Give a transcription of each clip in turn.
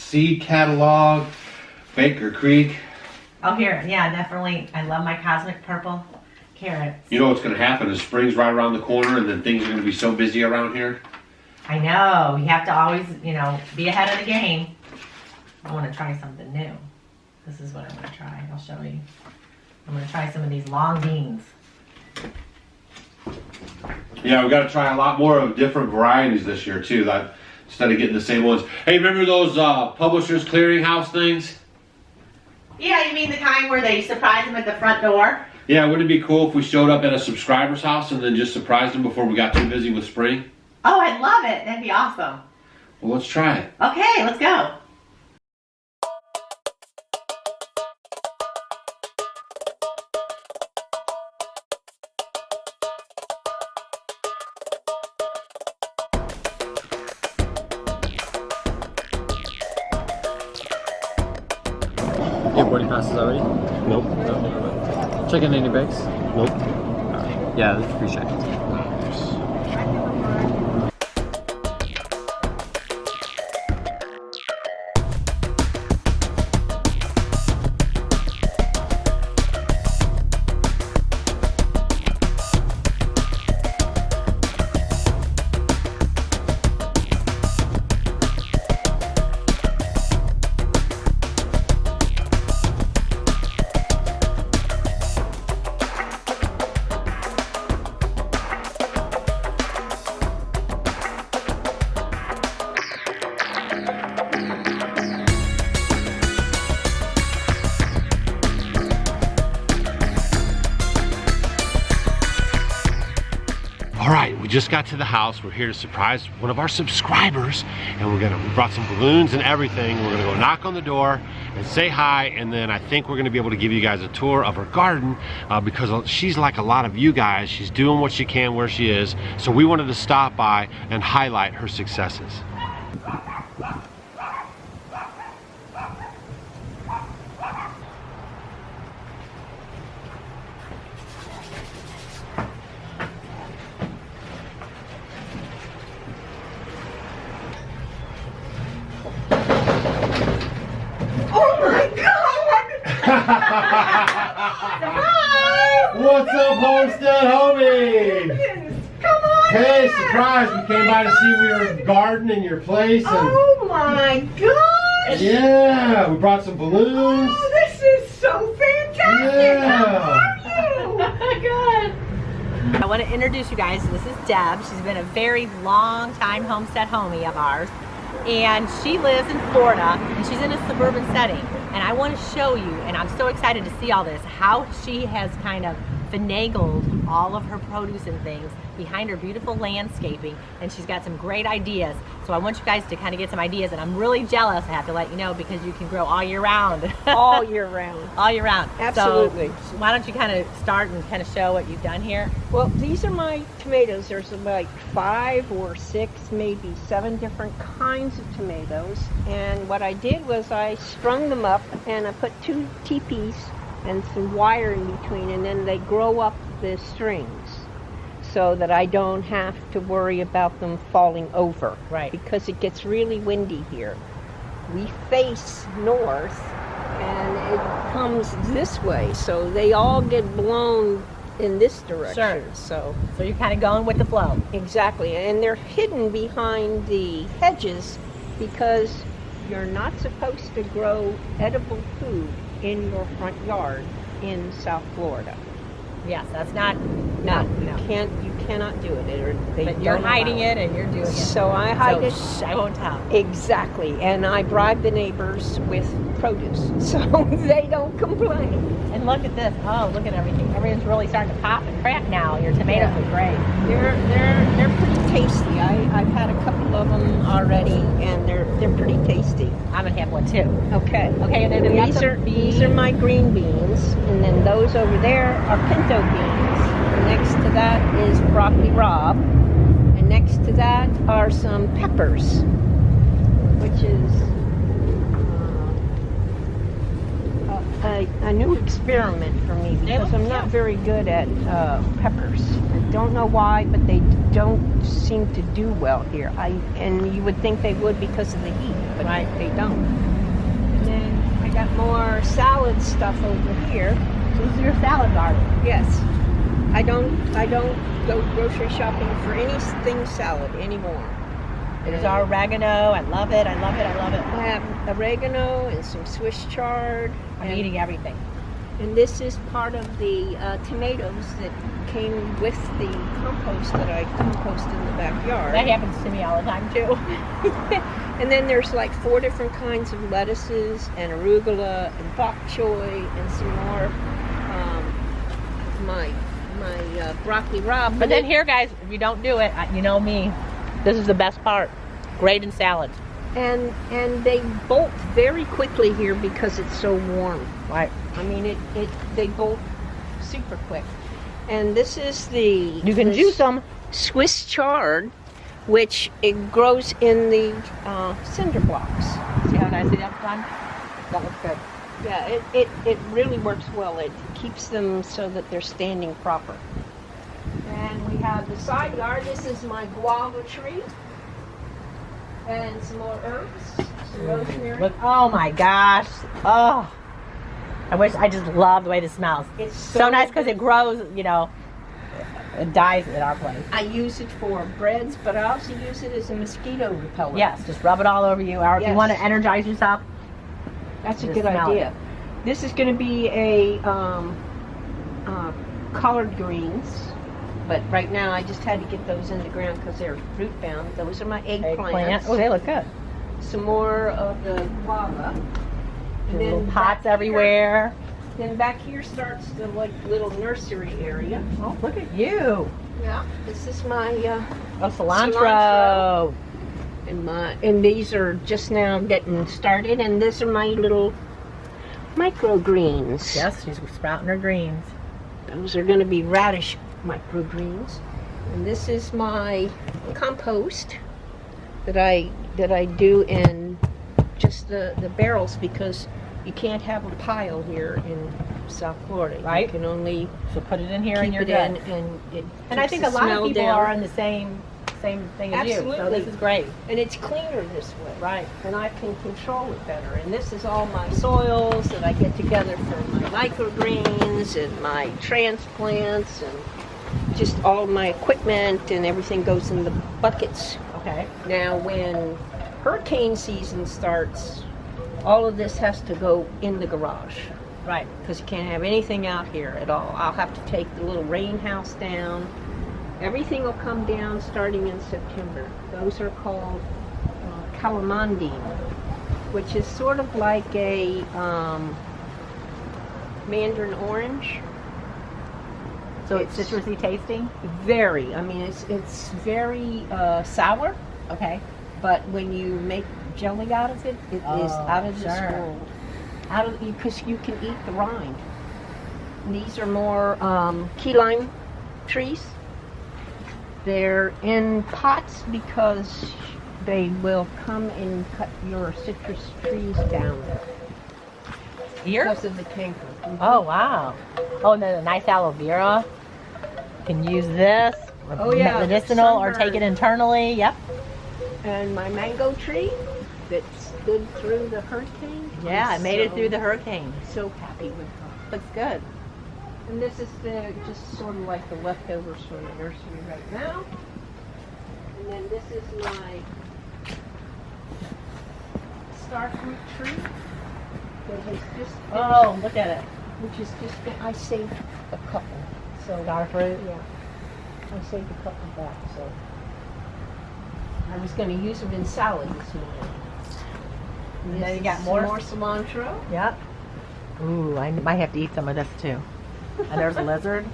seed catalog, Baker Creek. Oh, here, yeah, definitely. I love my cosmic purple carrots. You know what's going to happen is spring's right around the corner, and then things are going to be so busy around here. I know. You have to always, you know, be ahead of the game. I want to try something new. This is what I'm going to try. I'll show you. I'm going to try some of these long beans. Yeah, we got to try a lot more of different varieties this year too. That instead of getting the same ones. Hey, remember those Publishers Clearinghouse things? Yeah, you mean the kind where they surprise them at the front door? Yeah, wouldn't it be cool if we showed up at a subscriber's house and then just surprised them before we got too busy with spring? Oh, I'd love it. That'd be awesome. Well, let's try it. Okay, let's go. Your boarding passes already? Nope. No. Checking any bags? Nope. Yeah, that's pre-checked. We just got to the house. We're here to surprise one of our subscribers, and we brought some balloons and everything. We're gonna go knock on the door and say hi, and then I think we're gonna be able to give you guys a tour of her garden because she's like a lot of you guys. She's doing what she can where she is, so we wanted to stop by and highlight her successes. What's up, Homestead homies? Come on! Hey, surprise! We came by to see we were gardening your place. And oh my gosh! Yeah, we brought some balloons. Oh, this is so fantastic! Yeah. How are you? Oh my god! I want to introduce you guys. This is Deb. She's been a very long time homestead homie of ours. And she lives in Florida, and she's in a suburban setting. And I want to show you, and I'm so excited to see all this, how she has kind of finagled all of her produce and things behind her beautiful landscaping, and she's got some great ideas. So I want you guys to kind of get some ideas, and I'm really jealous, I have to let you know, because you can grow all year round. All year round. All year round. Absolutely. So why don't you kind of start and kind of show what you've done here? Well, these are my tomatoes. There's like 5 or 6, maybe 7 different kinds of tomatoes. And what I did was I strung them up, and I put 2 teepees and some wire in between, and then they grow up the strings so that I don't have to worry about them falling over. Right. Because it gets really windy here. We face north, and it comes this way, so they all get blown in this direction. Sure. So you're kind of going with the flow. Exactly, and they're hidden behind the hedges because you're not supposed to grow edible food in your front yard in South Florida. Yes, that's not. No, you cannot do it. But you're hiding it, and you're doing it. So I hide it. Shh, I won't tell. Exactly, and I bribe the neighbors with produce, so they don't complain. And look at this. Oh, look at everything. Everything's really starting to pop and crack now. Your tomatoes are great. They're pretty tasty. I've had a couple of them already, and they're pretty tasty. I'm gonna have one too. Okay. Okay, and then these are my green beans, and then those over there are pinto beans. Next to that is broccoli rabe, and next to that are some peppers, which is a new experiment for me because I'm not very good at peppers. I don't know why, but they don't seem to do well here. And you would think they would because of the heat. but Right. they don't. And then I got more salad stuff over here. This is your salad garden. Yes. I don't go grocery shopping for anything salad anymore. There's our oregano. I love it. I love it. I love it. I have oregano and some Swiss chard. I'm eating everything. And this is part of the tomatoes that came with the compost that I compost in the backyard. That happens to me all the time too. And then there's like 4 different kinds of lettuces and arugula and bok choy and some more my broccoli rabe. But then here, guys, if you don't do it, you know me. This is the best part. Great in salads. And they bolt very quickly here because it's so warm. Right. I mean, they bolt super quick. And this is the You can juice them. Swiss chard, which it grows in the cinder blocks. See how nice that's done? That looks good. Yeah, it really works well. It keeps them so that they're standing proper. And we have the side yard. This is my guava tree. And some more herbs, some rosemary. Look, oh my gosh. Oh. I just love the way this smells. It's so nice because it grows, you know, it dies at our place. I use it for breads, but I also use it as a mosquito repellent. Yes, just rub it all over you. Or if you Yes. want to energize yourself, That's a just good smell idea. it. This is going to be a collard greens, but right now I just had to get those in the ground because they're root bound. Those are my eggplants. Oh, they look good. Some more of the guava. And Little then pots back everywhere. Here, then back here starts the like little nursery area. Oh, look at you. Yeah, this is my Oh, cilantro. Cilantro. and these are just now getting started, and these are my little microgreens. Yes, she's sprouting her greens. Those are going to be radish microgreens. And this is my compost that I do in just the barrels, because you can't have a pile here in South Florida. Right. You can only So put it in here and keep you're it good. in, and it And I keeps think the a lot of smell people down. are in the same thing as you. So Absolutely. this is great. And it's cleaner this way. Right. And I can control it better. And this is all my soils that I get together for my microgreens and my transplants, and just all my equipment and everything goes in the buckets. Okay. Now when hurricane season starts, all of this has to go in the garage, Right. because you can't have anything out here at all. I'll have to take the little rain house down. Everything will come down starting in September. Those are called calamandine, which is sort of like a mandarin orange. So it's citrusy tasting? Very. I mean, it's very sour, Okay. but when you make jelly out of it, it is out of this sure. world. Because you can eat the rind. And these are more key lime trees. They're in pots because they will come and cut your citrus trees down Here? because of the canker. Oh, wow. Oh, and then a nice aloe vera. You can use this. Oh, yeah, Medicinal, or sunburn. take it internally. Yep. And my mango tree that stood through the hurricane. Yeah, I'm I made it so- through the hurricane. So happy with her. Looks good. And this is just sort of like the leftovers from the nursery right now. And then this is my starfruit tree that has just Oh, look at it. which is just, I saved a couple. So Starfruit. yeah, I saved a couple back. So I was going to use them in salad this morning. And then you This got is more? some more cilantro. Yep. Ooh, I might have to eat some of this too. And there's a lizard.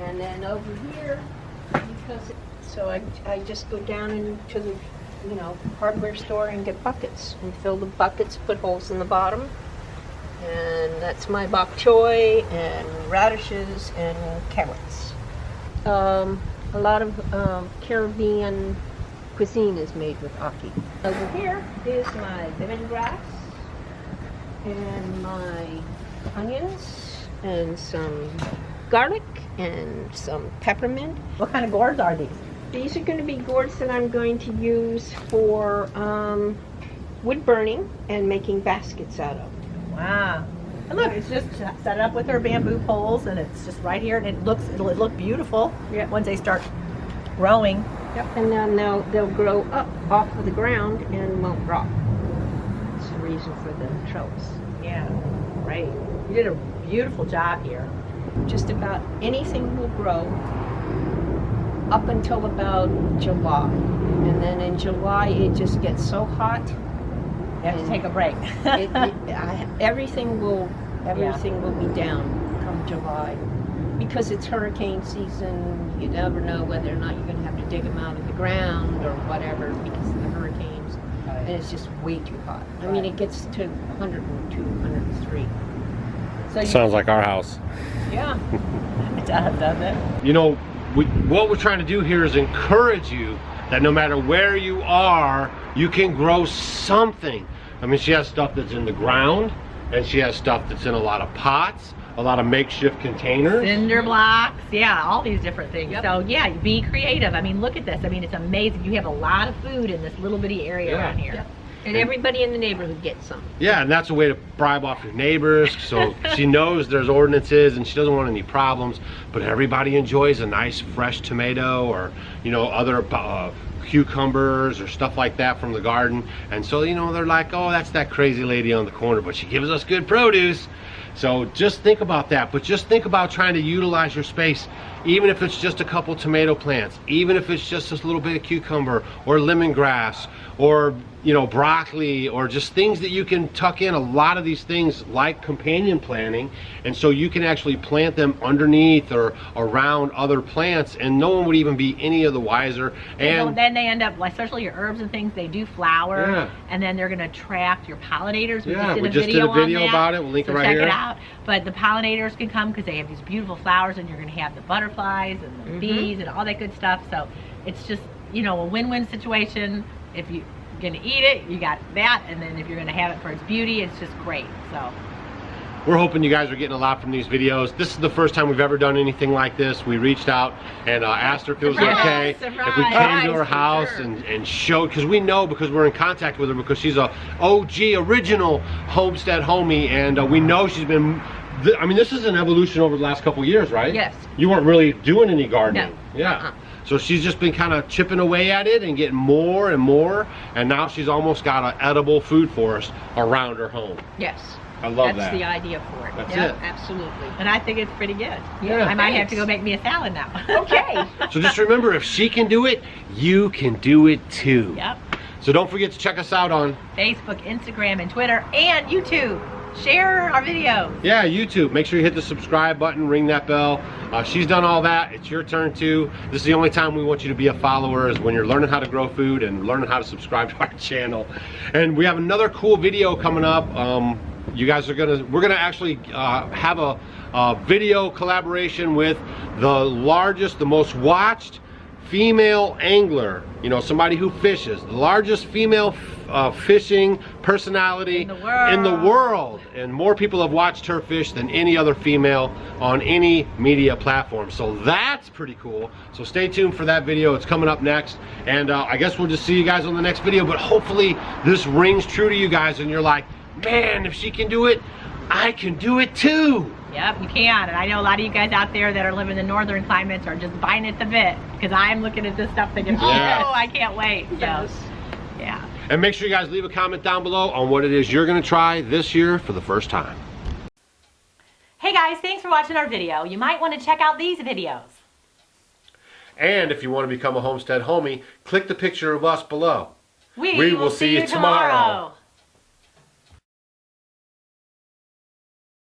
And then over here, so I just go down into the, hardware store and get buckets and fill the buckets, put holes in the bottom. And that's my bok choy and radishes and carrots. A lot of Caribbean cuisine is made with ackee. Over here is my lemongrass and my onions and some garlic and some peppermint. What kind of gourds are these? These are going to be gourds that I'm going to use for wood burning and making baskets out of. Wow. And look, it's just set up with her bamboo poles, and it's just right here, and it'll look beautiful once they start growing. Yep. And then they'll grow up off of the ground and won't drop. That's the reason for the trellis. Yeah, right. You did a beautiful job here. Just about anything will grow up until about July. And then in July it just gets so hot. You have to take a break. Everything will be down come July. Because it's hurricane season, you never know whether or not you're going to have to dig them out of the ground or whatever because of the hurricanes. Right. And it's just way too hot. I mean, it gets to 102, 103. So Sounds like our house. Yeah, it does, doesn't it? You know, what we're trying to do here is encourage you that no matter where you are, you can grow something. I mean, she has stuff that's in the ground, and she has stuff that's in a lot of pots, a lot of makeshift containers. Cinder blocks, yeah, all these different things. So yeah, be creative. I mean, look at this. I mean, it's amazing. You have a lot of food in this little bitty area around here. Yep. And everybody in the neighborhood gets some. Yeah, and that's a way to bribe off your neighbors. So she knows there's ordinances and she doesn't want any problems, but everybody enjoys a nice fresh tomato or, you know, other cucumbers or stuff like that from the garden. And so, you know, they're like, oh, that's that crazy lady on the corner, but she gives us good produce. So just think about that, but just think about trying to utilize your space, even if it's just a couple tomato plants, even if it's just this little bit of cucumber or lemongrass or, you know, broccoli, or just things that you can tuck in. A lot of these things like companion planting, and so you can actually plant them underneath or around other plants and no one would even be any of the wiser. And then they end up, especially your herbs and things, they do flower, and then they're going to attract your pollinators. We just did a video about it. We'll link it right here. Check it out. But the pollinators can come because they have these beautiful flowers, and you're going to have the butterflies and the bees and all that good stuff. So it's just, you know, a win-win situation. If you're going to eat it, you got that, and then if you're going to have it for its beauty, it's just great. So we're hoping you guys are getting a lot from these videos. This is the first time we've ever done anything like this. We reached out and asked her if it was okay if we came to her house and showed, because we know, because we're in contact with her, because she's a OG original homestead homie, and we know she's been, I mean, this is an evolution over the last couple of years, right? Yes. You weren't really doing any gardening. No. Yeah. So she's just been kind of chipping away at it and getting more and more, and now she's almost got an edible food forest around her home. Yes. I love that. That's the idea for it. That's it. it. Absolutely. And I think it's pretty good. Yeah. I might have to go make me a salad now. Okay. So just remember, if she can do it, you can do it too. Yep. So don't forget to check us out on Facebook, Instagram, and Twitter, and YouTube. Share our videos. Yeah, YouTube. Make sure you hit the subscribe button, ring that bell. She's done all that. It's your turn too. This is the only time we want you to be a follower, is when you're learning how to grow food and learning how to subscribe to our channel. And we have another cool video coming up. You guys are we're gonna actually have a video collaboration with the largest, the most watched female angler, you know, somebody who fishes, the largest female fishing personality in the world, and more people have watched her fish than any other female on any media platform. So that's pretty cool. So stay tuned for that video. It's coming up next, and I guess we'll just see you guys on the next video. But hopefully this rings true to you guys and you're like, man, if she can do it, I can do it too. Yep, you can. And I know a lot of you guys out there that are living in northern climates are just biting at the bit, because I'm looking at this stuff thinking, oh, I can't wait. So, yeah. And make sure you guys leave a comment down below on what it is you're going to try this year for the first time. Hey guys, thanks for watching our video. You might want to check out these videos. And if you want to become a homestead homie, click the picture of us below. We will see you tomorrow.